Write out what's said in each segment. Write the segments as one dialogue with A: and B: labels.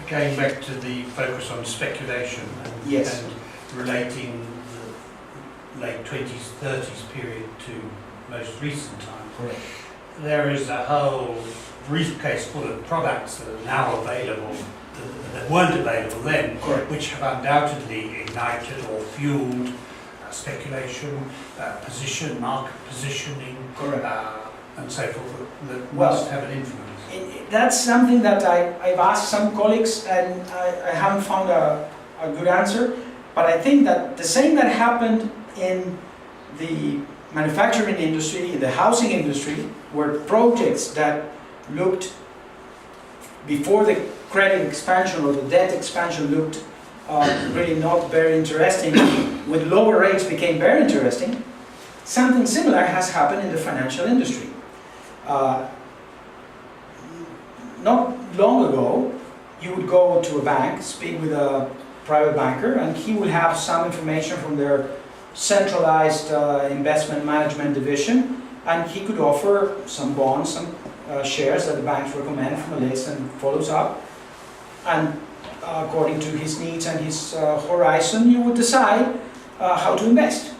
A: Going back to the focus on speculation and,
B: Yes.
A: and relating the late 20s, 30s period to most recent times,
B: Correct.
A: there is a whole briefcase full of products that are now available that weren't available then,
B: Correct.
A: which have undoubtedly ignited or fueled speculation, market positioning,
B: Correct.
A: and so forth, that
B: Well,
A: must have an influence.
B: That's something that I've asked some colleagues and I haven't found a good answer. But I think that the same that happened in the manufacturing industry, in the housing industry, where projects that looked before the credit expansion or the debt expansion looked really not very interesting, with lower rates became very interesting. Something similar has happened in the financial industry. Not long ago, you would go to a bank, speak with a private banker, and he would have some information from their centralized investment management division, and he could offer some bonds, some shares that the banks recommend from a list and follows up. And according to his needs and his horizon, you would decide how to invest.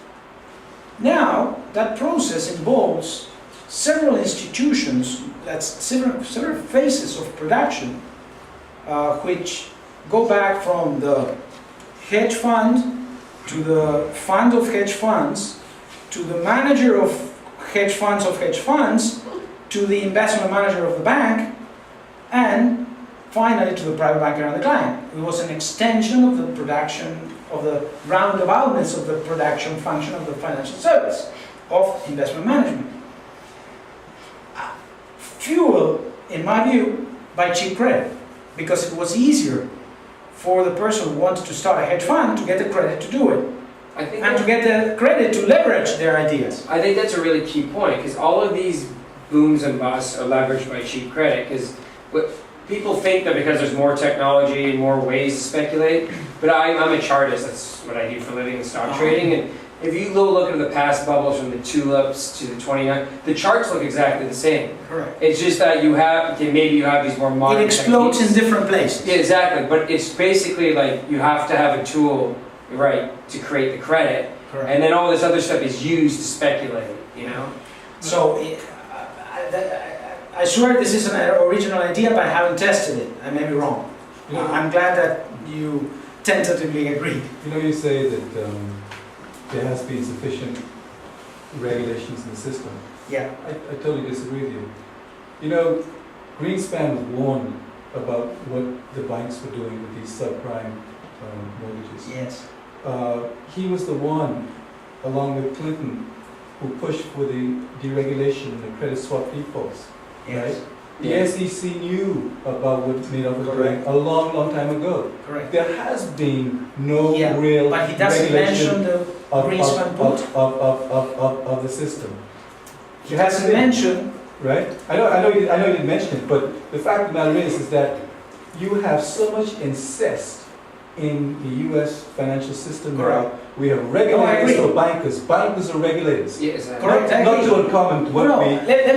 B: Now, that process involves several institutions, that's several phases of production, which go back from the hedge fund to the fund of hedge funds, to the manager of hedge funds, to the investment manager of the bank, and finally to the private banker and the client. It was an extension of the production, of the roundaboutness of the production function of the financial service, of investment management. Fueled, in my view, by cheap credit, because it was easier for the person who wanted to start a hedge fund to get the credit to do it, and to get the credit to leverage their ideas.
C: I think that's a really key point, because all of these booms and busts are leveraged by cheap credit, because people think that because there's more technology and more ways to speculate, but I'm a chartist, that's what I do for a living in stock trading, and if you look at the past bubbles from the tulips to the 29, the charts look exactly the same.
B: Correct.
C: It's just that maybe you have these more modern
B: It explodes
C: techniques.
B: in different places.
C: Yeah, exactly, but it's basically like you have to have a tool, right, to create the credit,
B: Correct.
C: and then all this other stuff is used to speculate, you know?
B: So, I swear this is an original idea, but I haven't tested it. I may be wrong. I'm glad that you tentatively agreed.
D: You know, you say that there has been sufficient regulations in the system.
B: Yeah.
D: I totally disagree with you. You know, Greenspan was warned about what the banks were doing with these subprime mortgages.
B: Yes.
D: He was the one, along with Clinton, who pushed for the deregulation and the credit swap defaults.
B: Yes.
D: Right? The SEC knew about what Madoff was doing a long, long time ago.
B: Correct.
D: There has been no real
B: but he doesn't mention the Greenspan put.
D: of the system.
B: He hasn't mentioned.
D: Right? I know you didn't mention it, but the fact of the matter is that you have so much incest in the U.S. financial system now. We have regulators for bankers. Bankers are regulators.
C: Yeah, exactly.
B: Correct.
D: Not to uncommon to what we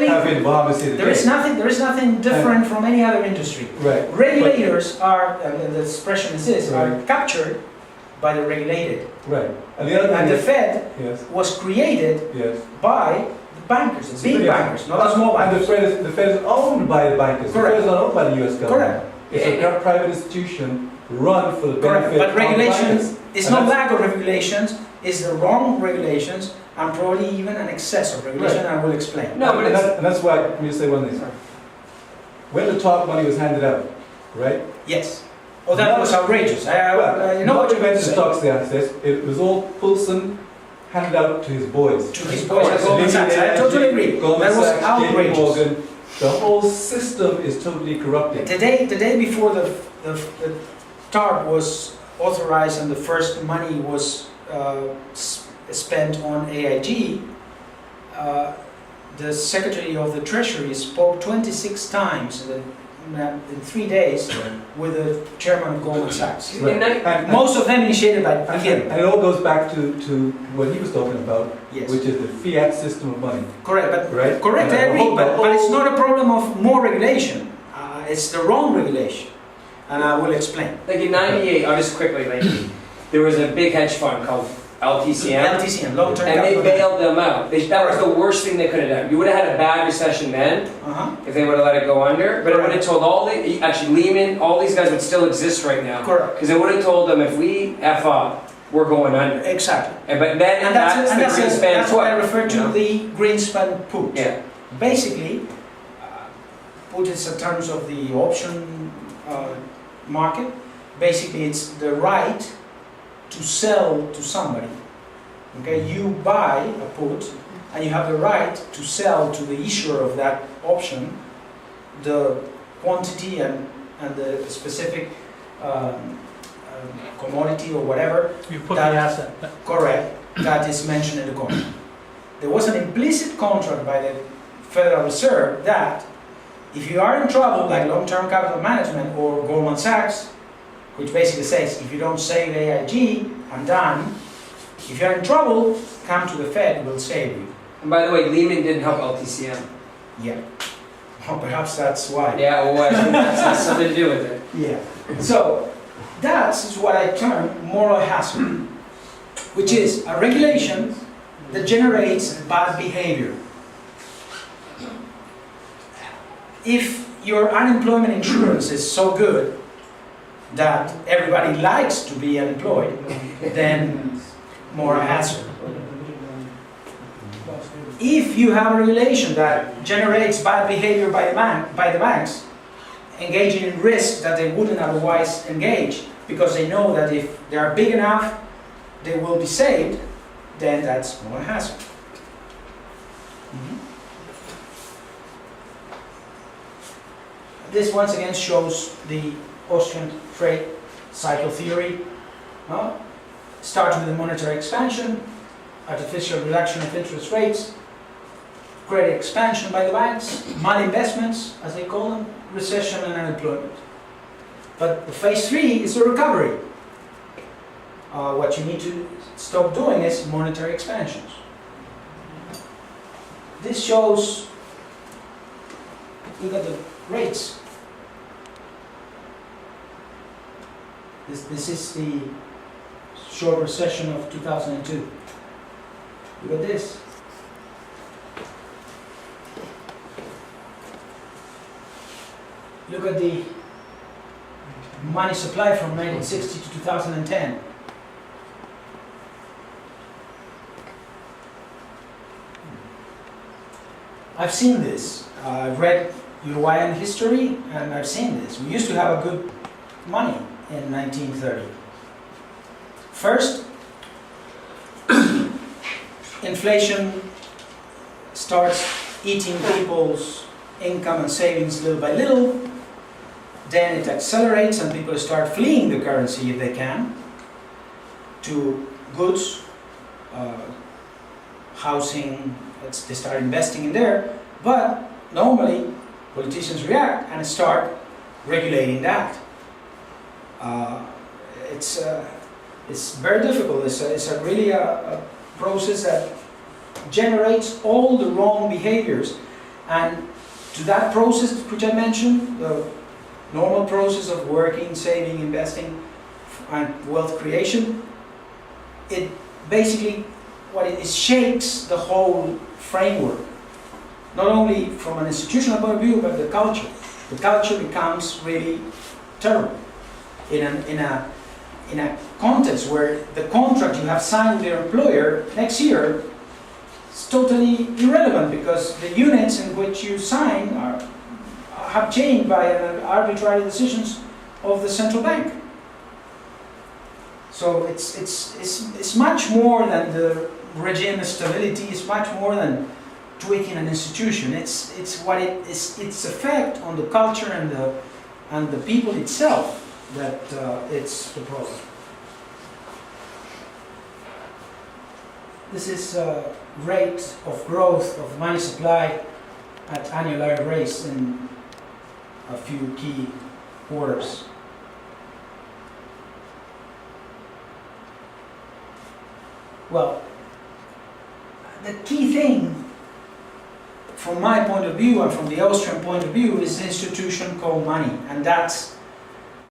D: have in Bahamas here today.
B: There is nothing different from any other industry.
D: Right.
B: Regulators are, the expression is this, are captured by the regulated.
D: Right. And the other
B: And the Fed
D: yes.
B: was created
D: Yes.
B: by the bankers, the big bankers, not the small
D: And
B: bankers.
D: the Fed is owned by the bankers.
B: Correct.
D: The Fed is not owned by the U.S. government.
B: Correct.
D: It's a private institution run for the benefit
B: But
D: of
B: regulations,
D: bankers.
B: it's
D: And
B: not
D: that's-
B: lack of regulations, it's the wrong regulations, and probably even an excess of regulation, and I will explain.
C: No, but
D: and that's why, let me just say one thing. When the talk money was handed out, right?
B: Yes. Oh, that was outrageous. You know
D: Not
B: what
D: to
B: you meant to
D: mention
B: say.
D: stocks there, says it was all Poulsen handed out to his boys.
B: To his boys at Goldman Sachs. I totally agree.
D: Goldman
B: That was
D: Sachs, JP
B: outrageous.
D: Morgan. The whole system is totally corrupted.
B: The day before the TARP was authorized and the first money was spent on AIG, the Secretary of the Treasury spoke 26 times in 3 days with the chairman of Goldman Sachs.
D: Right. And
B: Most of them initiated by him.
D: And it all goes back to what he was talking about,
B: Yes.
D: which is the fiat system of money.
B: Correct, but
D: Right?
B: correct, I
D: And
B: agree, but it's not a problem of more regulation. It's the wrong regulation. and I will explain.
C: Like in '98, I'll just quickly, like, there was a big hedge fund called LTCM.
B: LTCM, long-term
C: And they
B: capital.
C: bailed them out. That was the worst thing they could have done. You would have had a bad recession then
B: Uh-huh.
C: if they would have let it go under, but it would have told actually Lehman, all these guys would still exist right now.
B: Correct.
C: Because it would have told them if we F up, we're going under.
B: Exactly.
C: But then
B: And
C: that's the Greenspan
B: that's what I
C: put.
B: refer to,
C: you know?
B: the Greenspan put.
C: Yeah.
B: Basically, put it in terms of the option market, basically it's the right to sell to somebody. Okay, you buy a put and you have the right to sell to the issuer of that option the quantity and the specific commodity or whatever.
E: You put
B: That-
E: the asset.
B: Correct, that is mentioned in the contract. There was an implicit contract by the Federal Reserve that if you are in trouble, like long-term capital management or Goldman Sachs, which basically says if you don't save AIG, I'm done. If you're in trouble, come to the Fed, we'll save you.
C: And by the way, Lehman didn't help LTCM.
B: Yeah. Well, perhaps that's why.
C: Yeah, well, I think that has something to do with it.
B: Yeah. So that is what I term moral hazard, which is a regulation that generates bad behavior. If your unemployment insurance is so good that everybody likes to be unemployed, then moral hazard. If you have a regulation that generates bad behavior by the banks, engaging in risks that they wouldn't otherwise engage, because they know that if they are big enough, they will be saved, then that's moral hazard. This once again shows the Austrian trade cycle theory. Starts with the monetary expansion, artificial reduction of interest rates, credit expansion by the banks, malinvestments, as they call them, recession and unemployment. But the phase 3 is the recovery. What you need to stop doing is monetary expansions. This shows, look at the rates. This is the short recession of 2002. Look at this. Look at the money supply from 1960 to 2010. I've seen this. I've read Uruguayan history and I've seen this. We used to have a good money in 1930. First, inflation starts eating people's income and savings little by little. Then it accelerates and people start fleeing the currency if they can to goods, housing. They start investing in there. But normally politicians react and start regulating that. It's very difficult. It's really a process that generates all the wrong behaviors. And to that process which I mentioned, the normal process of working, saving, investing, and wealth creation, it basically, it shakes the whole framework. Not only from an institutional point of view, but the culture. The culture becomes really terrible. In a context where the contract you have signed with your employer next year is totally irrelevant because the units in which you sign have changed by arbitrary decisions of the central bank. So it's much more than the regime stability. It's much more than tweaking an institution. It's its effect on the culture and the people itself that it's the problem. This is rate of growth of money supply at annualized rates in a few key quarters. Well, the key thing from my point of view and from the Austrian point of view is the institution called money, and that's